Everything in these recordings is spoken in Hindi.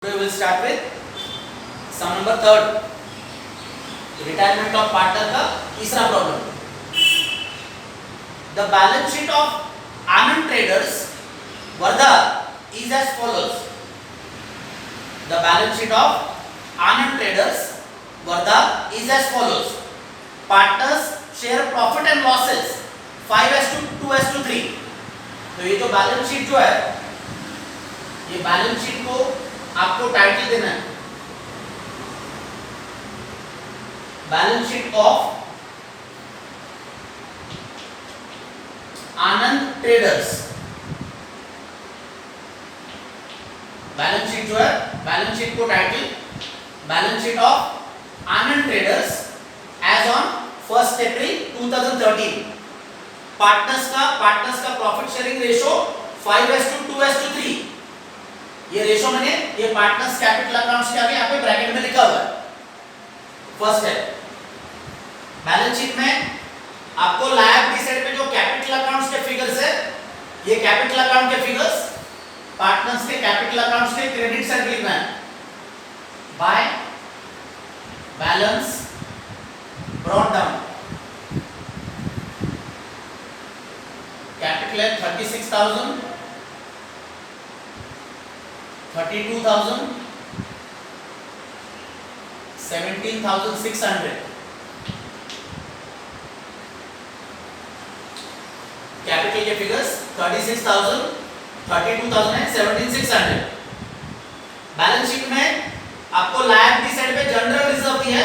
Today we will start with sum number third, retirement of partner का तीसरा problem. The balance sheet of Anand Traders Wardha is as follows. The balance sheet of Anand Traders Wardha is as follows. Partners share profit and losses 5:2:3. तो ये जो बैलेंस शीट जो है, ये बैलेंस शीट को आपको टाइटल देना है, balance sheet of Anand Traders. Balance sheet जो है, बैलेंस शीट को title balance sheet of Anand Traders as on 1 April 2013. Partners का प्रॉफिट शेयरिंग रेशो 5:2:3. ये रेशो मैंने ये पार्टनर्स कैपिटल अकाउंट्स के आगे यहाँ पे ब्रैकेट में लिखा हुआ है. फर्स्ट है बैलेंस शीट में आपको लायबिलिटी साइड पे जो कैपिटल अकाउंट्स के फिगर्स है, ये कैपिटल अकाउंट के फिगर्स पार्टनर्स के कैपिटल अकाउंट्स के क्रेडिट साइड लिखना है. By balance brought down. Capital है 36,000, 32,000, 17,600. कैपिटल के फिगर्स 36,000, 32,000 एंड 17,600. बैलेंस शीट में आपको लायबिलिटी साइड पे जनरल रिजर्व दी है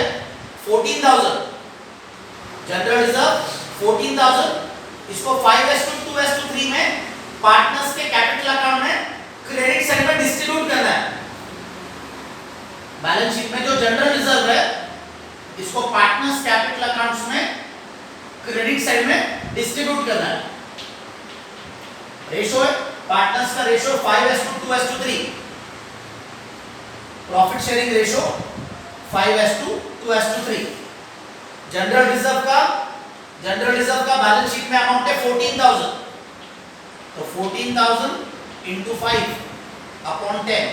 14,000. General reserve 14,000. इसको 5:2:3 में पार्टनर्स के कैपिटल अकाउंट में क्रेडिट साइड में डिस्ट्रीब्यूट करना है. बैलेंस शीट में जो जनरल रिजर्व है, इसको पार्टनर्स कैपिटल अकाउंट्स में क्रेडिट साइड में डिस्ट्रीब्यूट करना है. रेशो है पार्टनर्स का ratio 5:2:3. Profit sharing ratio 5:2:3. General reserve का बैलेंस शीट में अमाउंट है 14,000. तो 14,000 into 5 upon 10.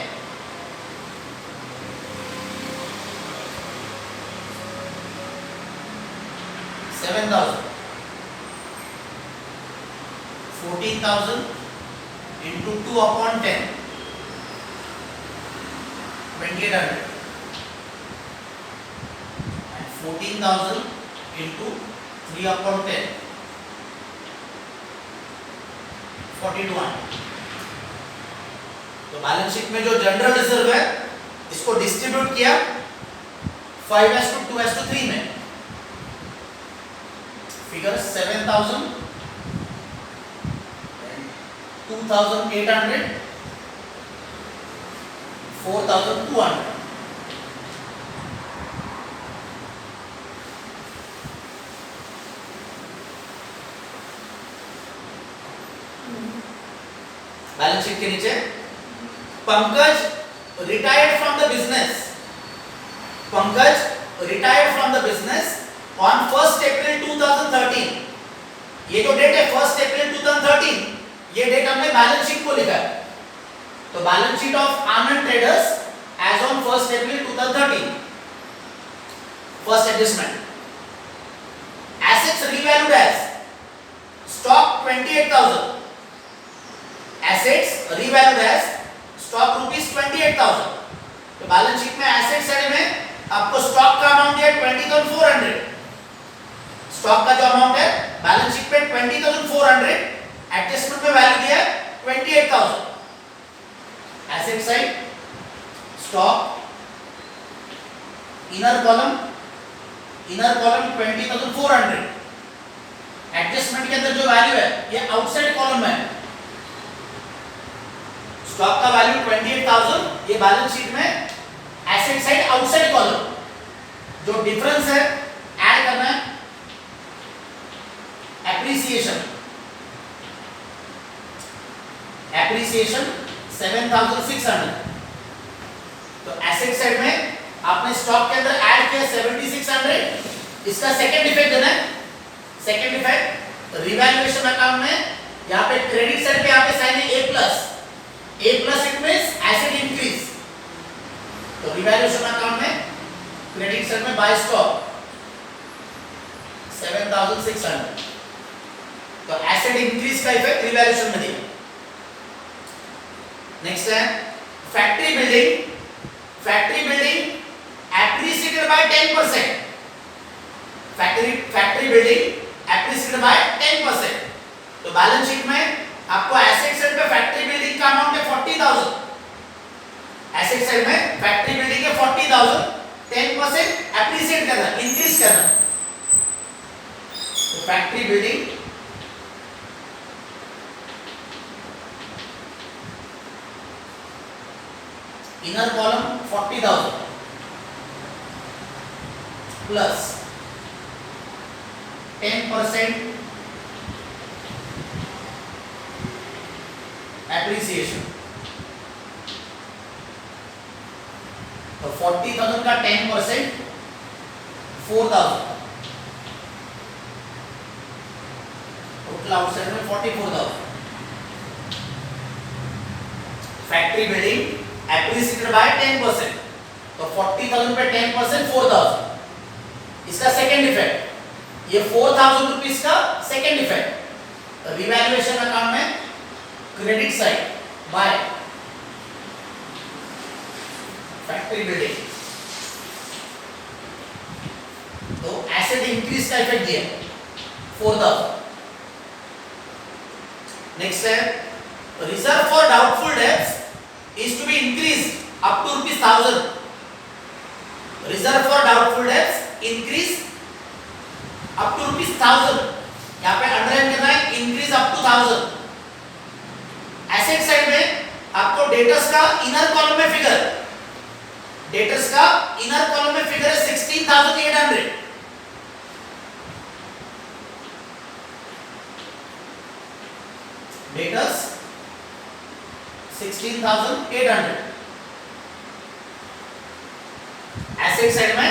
$7,000. 14,000 into 2 upon 10. 2,800. And 14,000 into 3 upon 10. 4,200. तो बैलेंस शीट में जो जनरल रिजर्व है, इसको डिस्ट्रीब्यूट किया 5:2:3 में. फिगर 7,000, 2,800, 4,200. बैलेंस शीट के नीचे Pankaj retired from the business. Pankaj retired from the business on 1 April 2013. ये जो डेट है 1 अप्रैल 2013, ये डेट हमने बैलेंस शीट को लिखा है. तो balance sheet of Anand Traders as on 1 April 2013. First adjustment. Assets revalued as stock 28,000. Assets revalued as stock ₹28,000. तो बैलेंस शीट में एसेट साइड में आपको स्टॉक का अमाउंट दिया 20,400. स्टॉक का जो अमाउंट है बैलेंस शीट पे 20,400, एडजस्टमेंट में वैल्यू दिया है 28,000. Asset side stock, inner column 20,400. Adjustment के अंदर जो वैल्यू है ये आउटसाइड कॉलम में है. स्टॉक का वैल्यू 28,000, ये बैलेंस शीट में एसेट साइड आउटसाइड कॉलम. जो डिफरेंस है ऐड करना है. एप्रिसिएशन 7,600. तो एसेट साइड में आपने स्टॉक के अंदर ऐड किया 7,600. इसका सेकंड इफेक्ट देना है. सेकंड इफेक्ट रिवैल्यूएशन अकाउंट में यहाँ पे क्रेडिट साइड पे यहाँ पे साइन है A+. A+ it means asset increase. तो रिवैल्यूएशन अकाउंट में क्रेडिट साइड में बाय स्टॉक 7600, तो एसेट इंक्रीज का इफेक्ट रिवैल्यूएशन में दिया। नेक्स्ट है factory building, factory building appreciated by 10%, factory building appreciated by 10%, तो बैलेंस शीट में आपको एसेट साइड पे फैक्ट्री बिल्डिंग का अमाउंट है 40,000, एसेट साइड में फैक्ट्री बिल्डिंग है 40,000, 10% एप्रिशिएट करना, इंक्रीज करना, तो factory building inner column 40,000 plus 10% appreciation, तो 40,000 का 10% 4,000, टोटल आउटसाइड में 44,000। फैक्ट्री बिल्डिंग एप्रिसिएटेड बाय 10%, तो 40,000 पे 10% 4,000, इसका सेकेंड इफेक्ट, ये 4,000 रुपीस का सेकेंड इफेक्ट। रिवैल्यूएशन अकाउंट में credit side by factory building, तो एसेट इंक्रीज का इफेक्ट दिया 4,000। नेक्स्ट है reserve for doubtful debts is to be increased up to ₹1,000, reserve for doubtful debts increase up to ₹1,000, यहाँ पे अंडरलाइन करना है increase up to 1,000। Asset side में आपको डेटर्स का इनर कॉलम में फिगर, डेटर्स का इनर कॉलम में फिगर है 16,800, डेटर्स 16,800, एसेट साइड में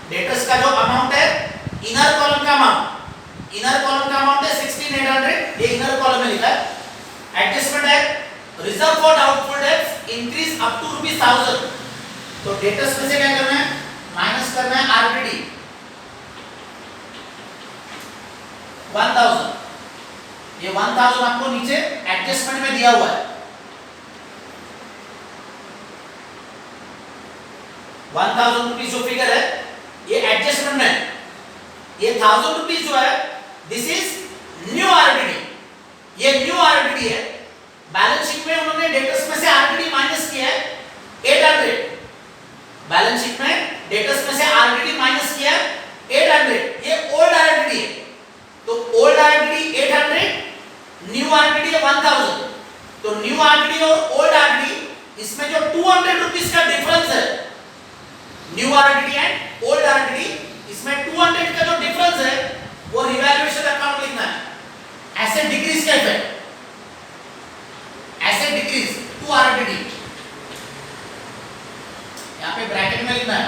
डेटर्स का जो अमाउंट है इनर कॉलम का अमाउंट, इनर कॉलम का अमाउंट है 16,800, ये इनर कॉलम में लिखा है। एडजस्टमेंट है reserve for doubtful debts increase up to ₹1,000, तो डेटर्स में से क्या करना है, माइनस करना है आरटीडी 1,000, ये 1,000 आपको नीचे एडजस्टमेंट में दिया हुआ है, 1,000 रुपीज जो फिगर है ये एडजस्टमेंट में है, ये 1,000 रुपीज जो है दिस इज न्यू आरटीडी, ये न्यू आरटीडी है। बैलेंस शीट में उन्होंने डेटर्स में से आरटीडी माइनस किया है 800, बैलेंस शीट में डेटर्स में से आरटीडी माइनस किया है 800, ये ओल्ड आरटीडी है, तो ओल्ड आरटीडी 800, न्यू आरटीडी है 1,000, तो न्यू आरटीडी और ओल्ड आरटीडी इसमें जो 200 रुपीस का डिफरेंस है, new RTD and old RTD, इसमें 200 का जो डिफरेंस है वो रिवैल्यूएशन अकाउंट लिखना है। एसेट डिक्रीज का effect, asset decrease to RTD, यहां पे ब्रैकेट में लिखना है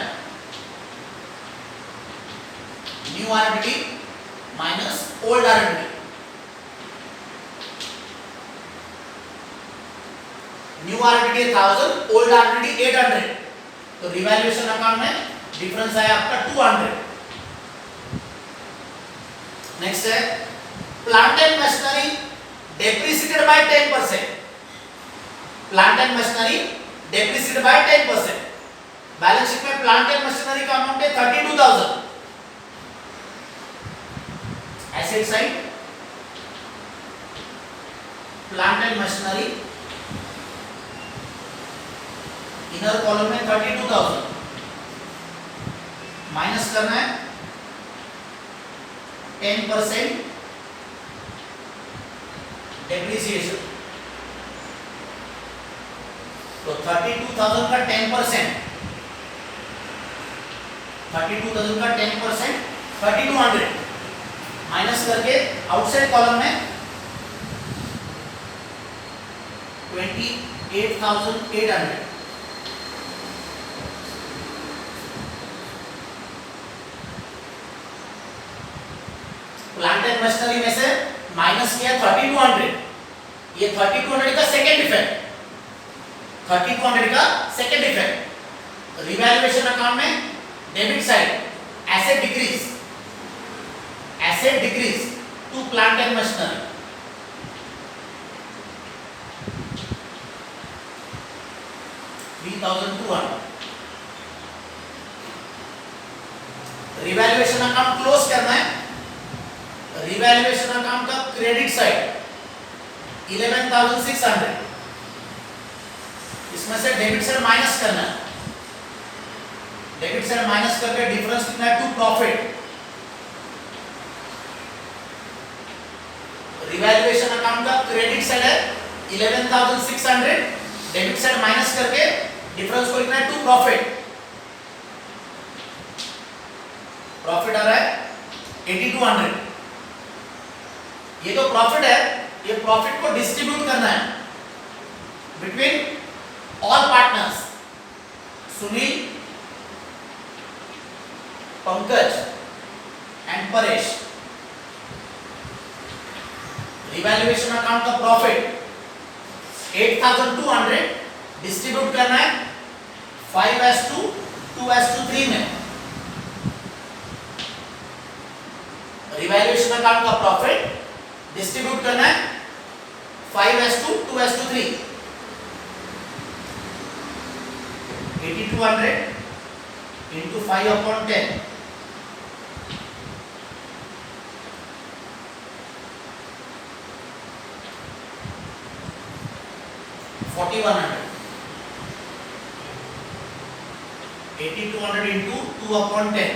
new RTD minus old RTD, new RTD 1,000, old RTD 800, तो रिवैल्यूएशन अकाउंट में डिफरेंस आया आपका 200। नेक्स्ट है plant and machinery depreciated by 10%, plant and machinery depreciated by 10%, balance sheet में प्लांट एंड मशीनरी का अमाउंट है 32,000, asset side plant and machinery inner column में 32,000, माइनस करना है 10% डेप्रिसिएशन, तो 32,000 का 10%, 32,000 का 10% 3,200, माइनस करके आउटसाइड कॉलम में 28,800, प्लांट एंड मशीनरी में से माइनस किया 3,200, ये 3,200 का सेकेंड इफेक्ट, 3,200 का सेकेंड इफेक्ट, रिवैल्यूएशन अकाउंट में debit side asset decrease to plant and machinery, revaluation account close करना है। रिवैल्यूएशन अकाउंट का क्रेडिट साइड 11,600, इसमें से डेबिट साइड माइनस करना है। डेबिट साइड माइनस करके डिफरेंस कितना है, टू प्रॉफिट। रिवैल्यूएशन अकाउंट का क्रेडिट साइड है 11,600, डेबिट साइड माइनस करके डिफरेंस को लिखना है टू प्रॉफिट। प्रॉफिट आ रहा है 8200। ये तो प्रॉफिट है, ये प्रॉफिट को डिस्ट्रीब्यूट करना है between all partners, Sunil, Pankaj and Paresh. Revaluation account का प्रॉफिट 8200 डिस्ट्रीब्यूट करना है 5:2, 2:3 में। रिवैल्यूएशन अकाउंट का प्रॉफिट डिस्ट्रीब्यूट करना है 5:2, 2:3। 8200 into 5/10, 4100। 8200 into 2/10,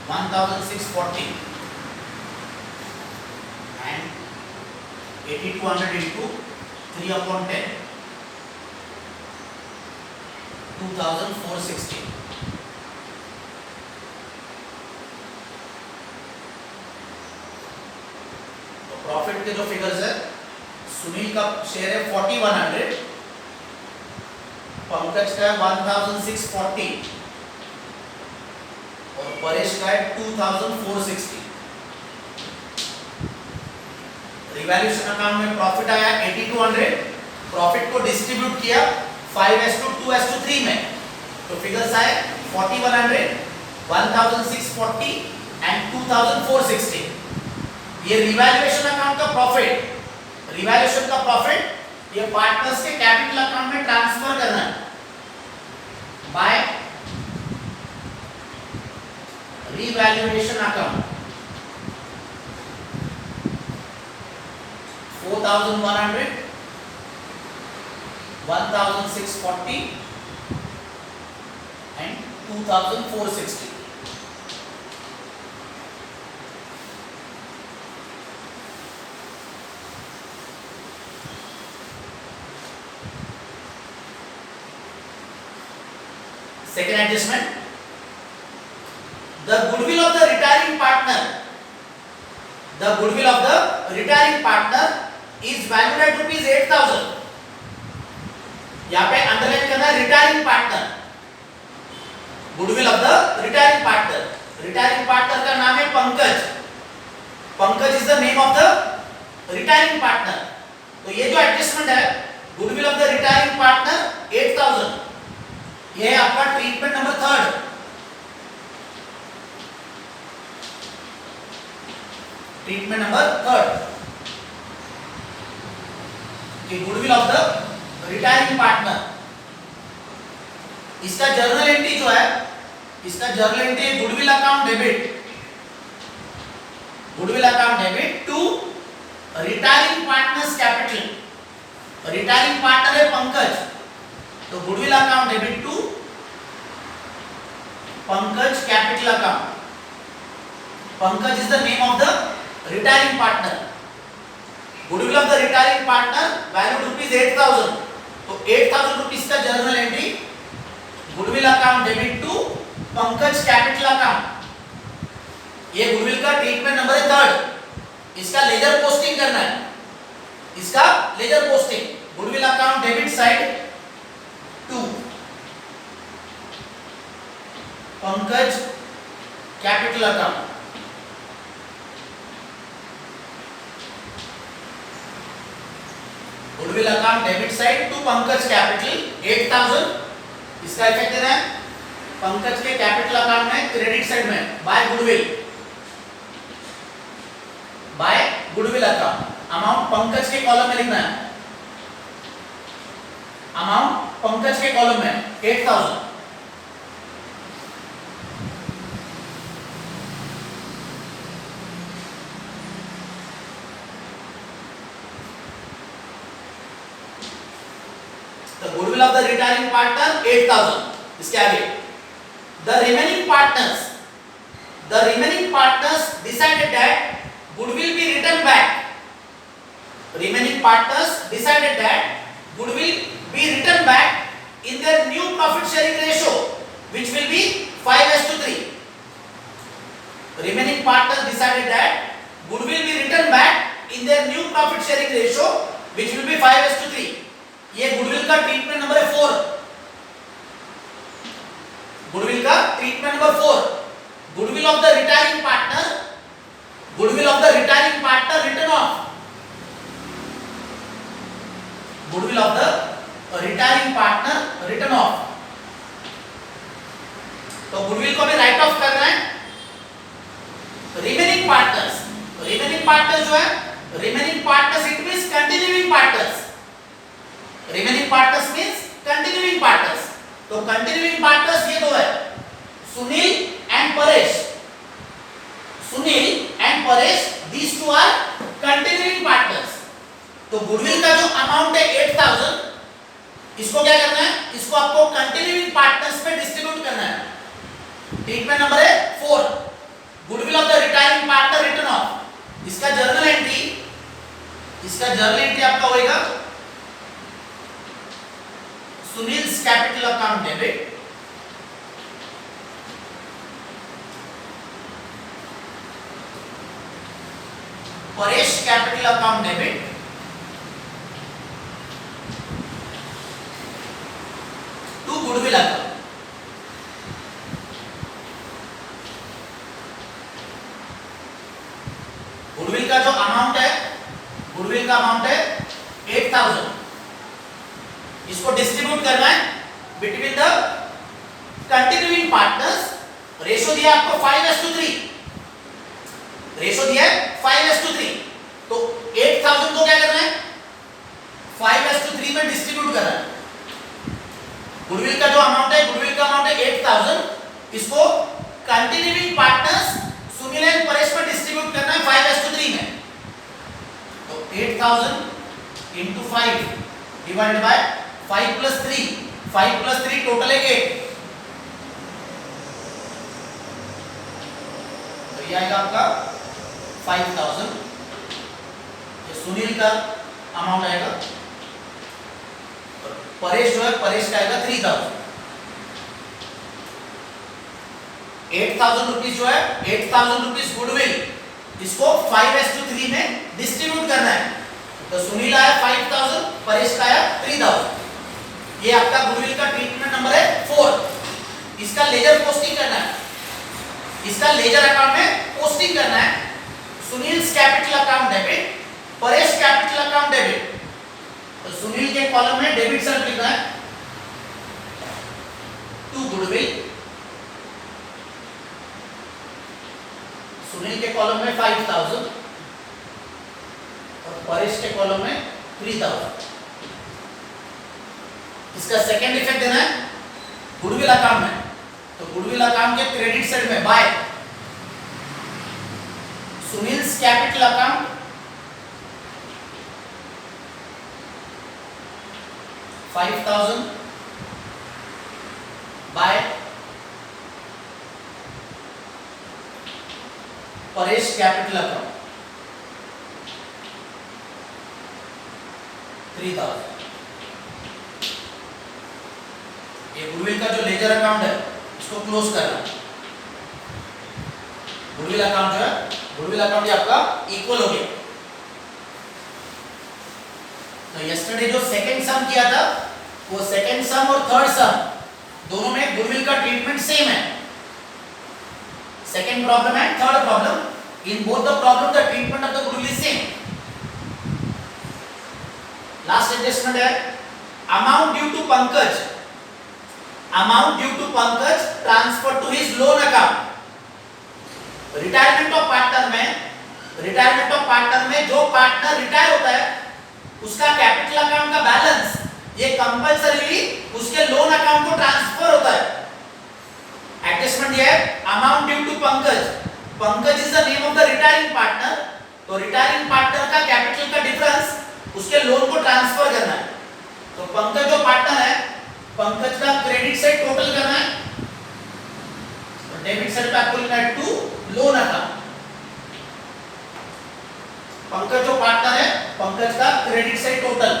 1640, and 8200 into 3/10, 2460। तो प्रॉफिट के जो फिगर्स है, सुनील का शेयर है 4100, पंकज का है 1640 और परेश का है 2460। रिवैल्यूएशन अकाउंट में प्रॉफिट आया 8200, प्रॉफिट को डिस्ट्रीब्यूट किया 5:2, 2:3 में, तो फिगर्स आए 4100, 1640 एंड 2460। ये रिवैल्यूएशन अकाउंट का प्रॉफिट, रिवैल्यूएशन का प्रॉफिट ये पार्टनर्स के कैपिटल अकाउंट में ट्रांसफर करना है bye revaluation account. 4100, 1640 and 2460। Second adjustment, the goodwill of the retiring partner, the goodwill of the retiring partner is valued at rupees 8000। यहाँ पे अंडरलाइन करना है retiring partner, goodwill of the retiring partner. Retiring partner का नाम है Pankaj, Pankaj is the name of the retiring partner. तो ये जो एडजस्टमेंट है, goodwill of the retiring partner 8000, ये है आपका treatment number 3rd। Treatment number 3rd कि goodwill of the retiring partner, इसका जर्नल एंट्री जो है, इसका journal entry goodwill account debit, goodwill account debit to retiring partners capital. Retiring partner है पंकज, तो goodwill account debit to Pankaj capital account. Pankaj is the name of the retiring partner. Goodwill of the retiring partner value rupees 8000, तो 8000 रुपीज का journal entry goodwill account debit to Pankaj capital account. ये गुडविल का ट्रीटमेंट नंबर है 3rd। इसका लेजर पोस्टिंग करना है, इसका ledger posting goodwill account debit side to Pankaj capital account. Goodwill account debit side to Pankaj capital 8000 इसका इफेक्ट देना है पंकज के कैपिटल अकाउंट में क्रेडिट साइड में by goodwill account amount Pankaj के कॉलम में लिखना है, अमाउंट पंकज के कॉलम में 8000। The goodwill of the retiring partner 8000. इसके आगे the remaining partners decided that goodwill be written back. Remaining partners decided that goodwill be written back in their new profit sharing ratio, which will be 5:3. Remaining partners decided that goodwill be written back in their new profit sharing ratio, which will be 5:3. ये गुडविल का ट्रीटमेंट नंबर है 4। गुडविल का treatment number 4, goodwill of the retiring partner written off, goodwill of the retiring partner written off. तो गुडविल को हमें राइट ऑफ करना है। रिमेनिंग पार्टनर्स जो है, remaining partners it means continuing partners, remaining partners means continuing partners. तो कंटिन्यूइंग पार्टनर्स ये दो है, Sunil and Paresh, these two are continuing partners। तो गुडविल का जो अमाउंट है 8000, इसको क्या करना है, इसको आपको कंटिन्यूइंग पार्टनर्स पे डिस्ट्रीब्यूट करना है। ट्रीटमेंट नंबर है 4, goodwill of the retiring partner written off. इसका जर्नल एंट्री आपका होएगा Sunil's capital account debit, Paresh capital account debit, to goodwill account. Goodwill का जो अमाउंट है, गुडविल का अमाउंट है 8000, इसको डिस्ट्रीब्यूट करना है between the continuing partners. Ratio दिया आपको 5:3, रेशो दिया है 5:3। तो 8000 को क्या करना है, 5:3 में डिस्ट्रीब्यूट करना है। गुडविल का जो अमाउंट है, गुडविल का अमाउंट है 8000, इसको continuing partners Sunil and Paresh में डिस्ट्रीब्यूट करना है 5:3 में। तो 8000 into 5 डिवाइडेड बाय 5 + 3 टोटल है 8। तो ये आएगा आपका 5000, ये सुनील का अमाउंट आएगा। और परेश जो है, परेश का आएगा 3000। 8000 रुपीज जो है, 8000 रुपीज गुडविल, इसको 5:3 में डिस्ट्रीब्यूट करना है। तो सुनील आया 5000, परेश का आया 3000। ये आपका गुडविल का ट्रीटमेंट नंबर है 4। इसका लेजर पोस्टिंग करना है, इसका लेजर अकाउंट में पोस्टिंग करना है। Sunil's capital account debit, Paresh capital account debit. तो सुनील के कॉलम में डेबिट साइड लिखना है टू गुडविल, सुनील के कॉलम में 5000 और परेश के कॉलम में 3000। इसका सेकंड इफेक्ट देना है गुडविल अकाउंट में। तो गुडविल अकाउंट के क्रेडिट साइड में by Sunil's capital account, $5000 by Paresh capital account 3000। ये गुडविल का जो लेजर अकाउंट है, इसको क्लोज करना। गुडविल अकाउंट जो है, गुडविल अकाउंट ये आपका इक्वल हो गया। तो यस्टरडे जो सेकंड सम किया था, वो सेकंड सम और थर्ड सम दोनों में गुडविल का ट्रीटमेंट सेम है। Second problem and third problem, in both the problem the treatment of the goodwill is same. Last adjustment है amount due to Pankaj amount due to Pankaj transferred to his loan account. Retirement of partner में जो पार्टनर रिटायर होता है उसका कैपिटल अकाउंट का बैलेंस ये कंपल्सरीली उसके लोन अकाउंट को ट्रांसफर होता है. एडजस्टमेंट ये है amount due to Pankaj is the name of the retiring partner. तो रिटायरिंग पार्टनर का कैपिटल का डिफरेंस उसके लोन को ट्रांसफर करना है. तो पंकज जो पार्टनर है पंकज का क्रेडिट साइड टोटल करना है. तो डेबिट साइड पे आपको लिखना है टू लोन अकाउंट. पंकज जो पार्टनर है पंकज का क्रेडिट साइड टोटल.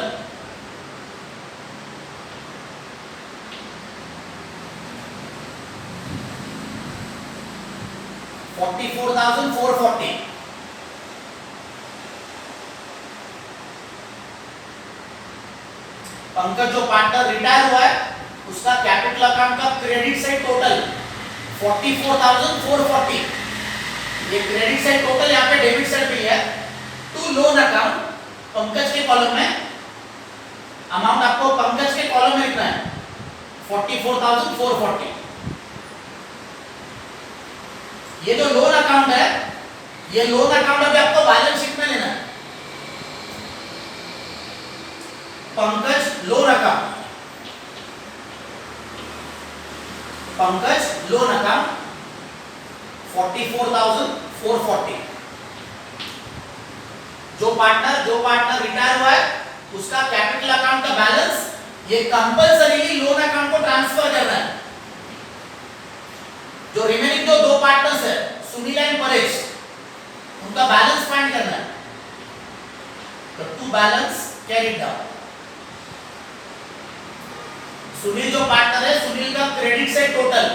$44,440. पंकज जो पार्टनर रिटायर हुआ है उसका कैपिटल अकाउंट का क्रेडिट साइड टोटल 44,440. ये क्रेडिट साइड टोटल यहाँ पे डेबिट साइड पे है. टू लोन अकाउंट पंकज के कॉलम में अमाउंट आपको पंकज के कॉलम में लिखना है 44,440. ये जो लोन अकाउंट है ये लोन अकाउंट अभी आपको बैलेंस शीट में लेना है. Pankaj loan account Pankaj loan account 44,440. जो पार्टनर रिटायर हुआ है उसका कैपिटल अकाउंट का बैलेंस ये कंपल्सरीली लोन अकाउंट को ट्रांसफर करना है. जो रिमेनिंग जो दो पार्टनर्स है सुनील एंड परेश उनका बैलेंस फाइंड करना है. तो to balance carry down. Sunil जो पार्टनर है सुनील का क्रेडिट साइड टोटल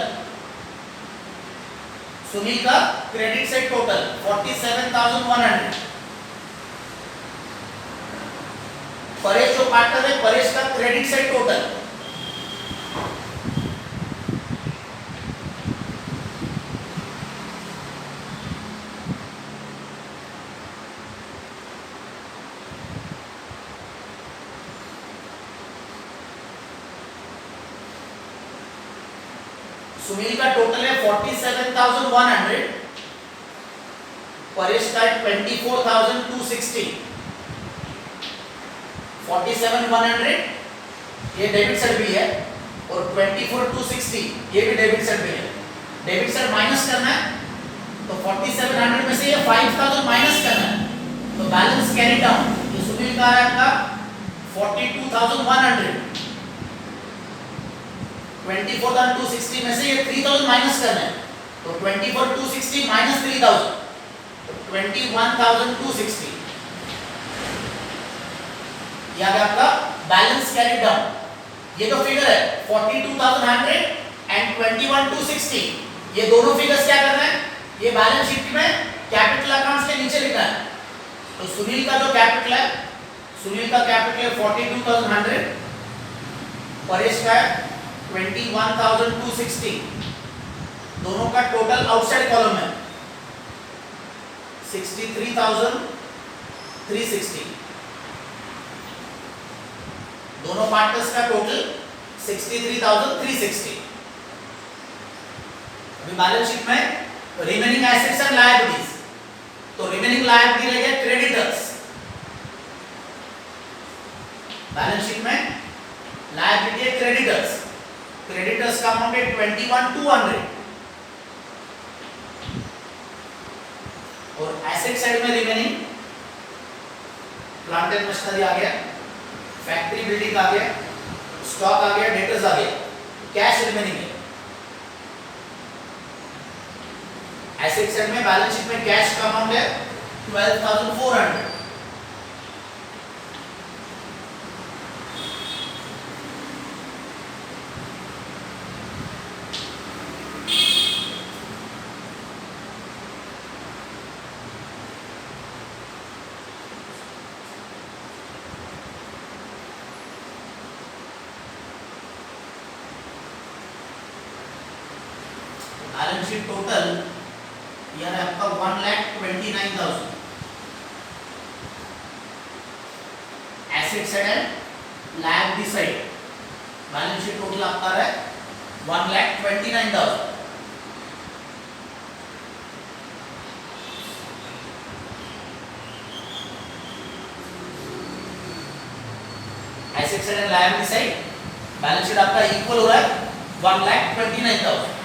47,100. परेश जो पार्टनर है परेश का क्रेडिट साइड टोटल सुनील का टोटल है 47,100. परेश का 24,260. 47,100 ये डेबिट साइड भी है और 24,260 ये भी डेबिट साइड भी है. डेबिट साइड माइनस करना है तो 4700 में से ये 5,000 माइनस करना है. तो बैलेंस कैरी डाउन. ये सुनील का है आपका 42,100. 24,260 में से ये 3,000 माइनस करना है. तो 24,260 माइनस 3,000 तो 21,260. यह आपका बैलेंस कैरी डाउन. ये जो फिगर है 42,100 एंड 21,260 ये दोनों फिगर्स क्या करना है ये बैलेंस शीट में कैपिटल अकाउंट्स के नीचे लिखना है. तो सुनील का जो कैपिटल है 42,100. परेश का है 21,260. दोनों का टोटल आउटसाइड कॉलम है 63,360. दोनों पार्टनर्स का टोटल 63,360. अभी बैलेंस शीट में रिमेनिंग एसेट्स एंड लायबिलिटीज. तो रिमेनिंग लायबिलिटी रहेगा क्रेडिटर्स. बैलेंस शीट में लायबिलिटी है क्रेडिटर्स. क्रेडिटर्स का अमाउंट है 21,200. और एसेट साइड में रिमेनिंग प्लांट एंड मशीनरी आ गया, फैक्ट्री बिल्डिंग आ गया, स्टॉक आ गया, डेटर्स आ गया, कैश रिमेनिंग है. एसेट साइड में बैलेंस शीट में कैश का अमाउंट है 12,400. बैलेंस शीट टोटल यह है आपका 1,29,000. Asset side and liability side balance sheet total आपका है 1,29,000. Asset side and liability side balance sheet आपका इक्वल हो रहा है 1,29,000.